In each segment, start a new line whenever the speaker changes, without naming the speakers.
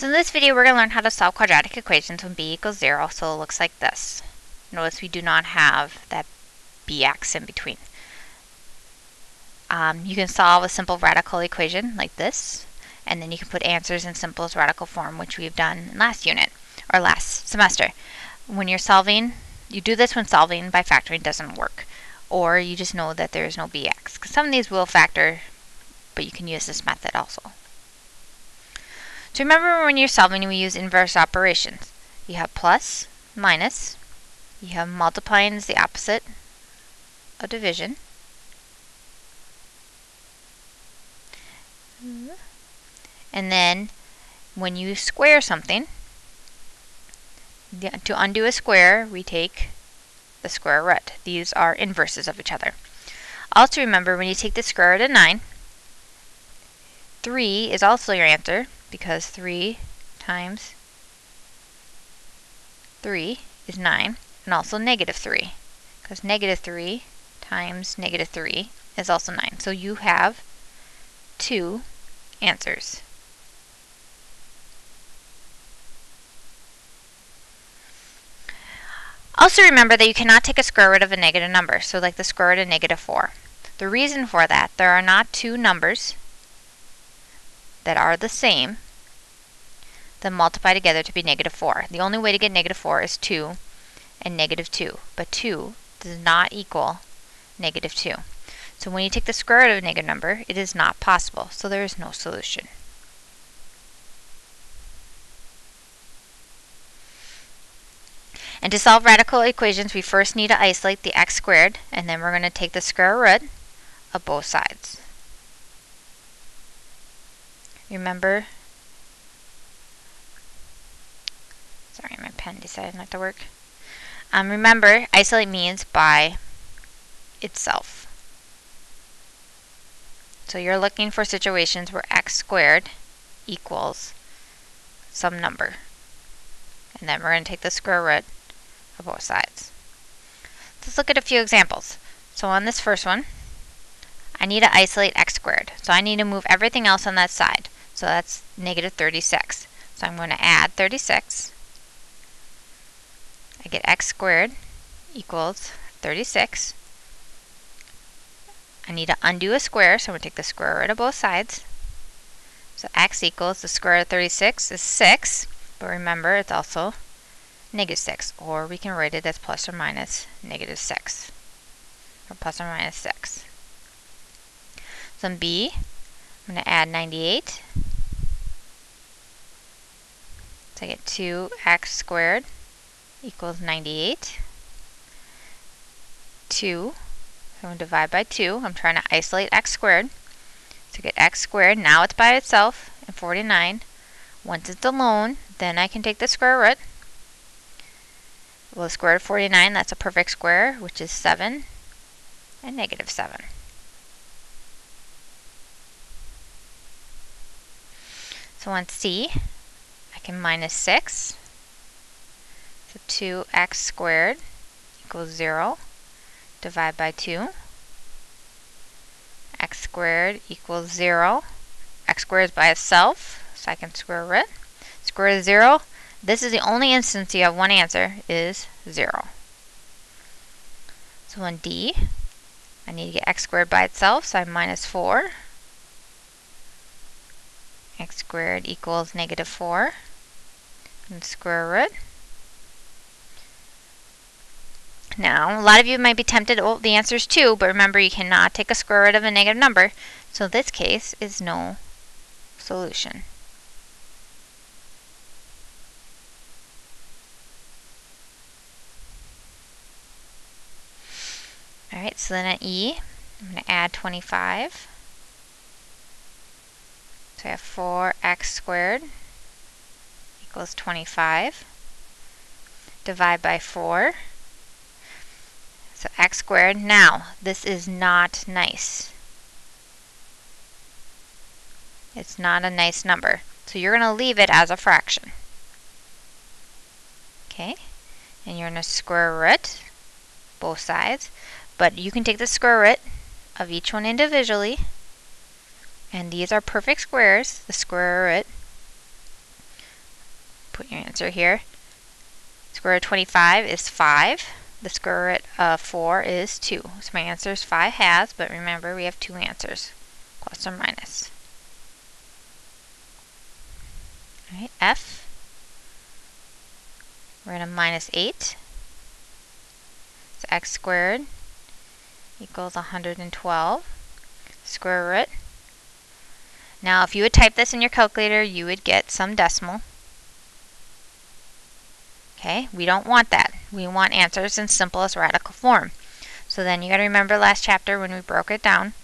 So in this video we're going to learn how to solve quadratic equations when b equals 0, so it looks like this. Notice we do not have that bx in between. You can solve a simple radical equation like this, and then you can put answers in simplest radical form, which we've done in last unit, or last semester. When you're solving, you do this when solving by factoring doesn't work, or you just know that there is no bx, because some of these will factor, but you can use this method also. So remember, when you're solving, we use inverse operations. You have plus, minus, you have multiplying is the opposite of division, and then when you square something, to undo a square, we take the square root. These are inverses of each other. Also remember, when you take the square root of 9, 3 is also your answer, because 3 times 3 is 9, and also negative 3, because negative 3 times negative 3 is also 9. So you have 2 answers. Also remember that you cannot take a square root of a negative number, so like the square root of negative 4. The reason for that, there are not two numbers that are the same that multiply together to be negative 4. The only way to get negative 4 is 2 and negative 2, but 2 does not equal negative 2. So when you take the square root of a negative number, it is not possible, so there is no solution. And to solve radical equations, we first need to isolate the x squared, and then we're going to take the square root of both sides. Remember, sorry, my pen decided not to work. Remember, isolate means by itself. So you're looking for situations where x squared equals some number. And then we're going to take the square root of both sides. Let's look at a few examples. So on this first one, I need to isolate x squared. So I need to move everything else on that side. So that's negative 36. So I'm going to add 36. I get x squared equals 36. I need to undo a square, so I'm going to take the square root of both sides. So x equals the square root of 36 is 6, but remember it's also negative 6, or we can write it as plus or minus negative 6, or plus or minus 6. So in b, I'm going to add 98. So I get 2x squared equals 98. 2, so I'm going to divide by 2. I'm trying to isolate x squared. So get x squared, now it's by itself, and 49. Once it's alone, then I can take the square root. Well, the square root of 49, that's a perfect square, which is 7 and negative 7. So on C, I can minus 6. So 2x squared equals 0. Divide by 2. X squared equals 0. X squared is by itself, so I can square root. Square root of 0, this is the only instance you have one answer, is 0. So on D, I need to get x squared by itself, so I have minus 4. X squared equals negative 4. And square root. Now, a lot of you might be tempted, oh, the answer is 2, but remember you cannot take a square root of a negative number, so this case is no solution. Alright, so then at E, I'm going to add 25. So I have 4x squared equals 25. Divide by 4. So x squared. Now, this is not nice. It's not a nice number. So you're going to leave it as a fraction. Okay? And you're going to square root both sides. But you can take the square root of each one individually. And these are perfect squares. The square root put your answer here. Square root of 25 is 5. The square root of 4 is 2. So my answer is 5/2, but remember we have two answers, plus or minus. All right, F, we're going to minus 8. So x squared equals 112. Square root. Now if you would type this in your calculator, you would get some decimal. Okay, we don't want that. We want answers in simplest radical form. So then you got to remember last chapter when we broke it down.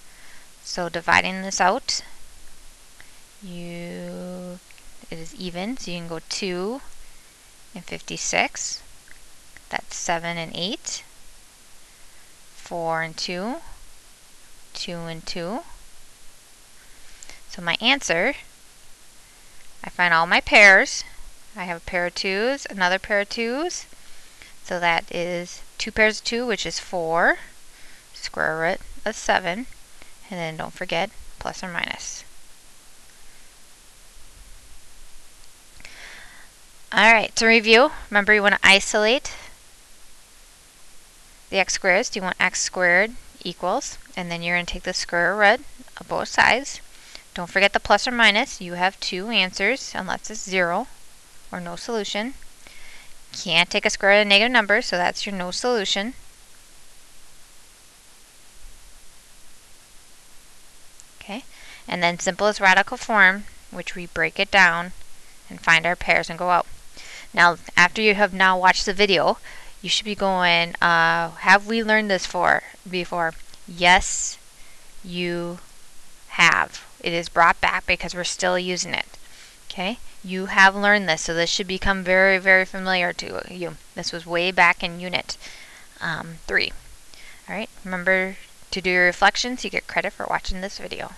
So dividing this out, it is even, so you can go 2 and 56. That's 7 and 8. 4 and 2. 2 and 2. So my answer, I find all my pairs. I have a pair of 2's, another pair of 2's. So that is 2 pairs of 2, which is 4, square root of 7, and then don't forget plus or minus. Alright, to review, remember you want to isolate the x squares. You want x squared equals, and then you're going to take the square root of both sides. Don't forget the plus or minus. You have two answers unless it's 0 or no solution. Can't take a square root of a negative number, so that's your no solution. Okay, and then simplest radical form, which we break it down and find our pairs and go out. Now, after you have now watched the video, you should be going, have we learned this before? Yes, you have. It is brought back because we're still using it. Okay, you have learned this, so this should become very, very familiar to you. This was way back in Unit 3. Alright, remember to do your reflections. You get credit for watching this video.